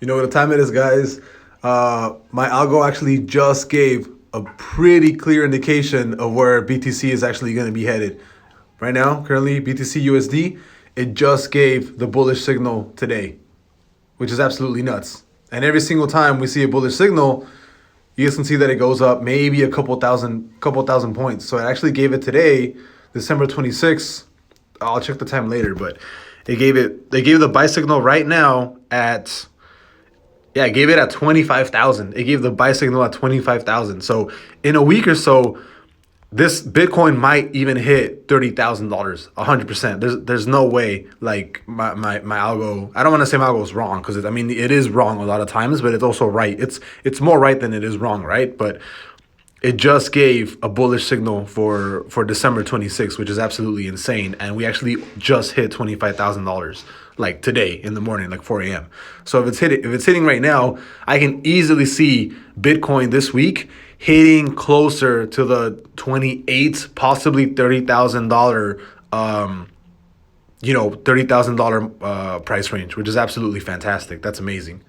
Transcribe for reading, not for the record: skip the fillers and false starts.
You know what time it is, guys? My algo actually just gave a pretty clear indication of where BTC is actually going to be headed. Right now, currently, BTC USD, it just gave the bullish signal today, which is absolutely nuts. And every single time we see a bullish signal, you guys can see that it goes up maybe a couple thousand points. So it actually gave it today, December 26th. I'll check the time later, but they gave the buy signal right now at, yeah, it gave it at 25,000. It gave the buy signal at 25,000. So in a week or so, this Bitcoin might even hit $30,000, 100%. There's no way like my algo. I don't want to say my algo is wrong because I mean it is wrong a lot of times, but it's also right. It's more right than it is wrong, right? But it just gave a bullish signal for December 26th, which is absolutely insane. And we actually just hit $25,000 like today in the morning, like 4 a.m. So if it's hitting right now, I can easily see Bitcoin this week hitting closer to the 28, possibly $30,000 $30,000 price range, which is absolutely fantastic. That's amazing.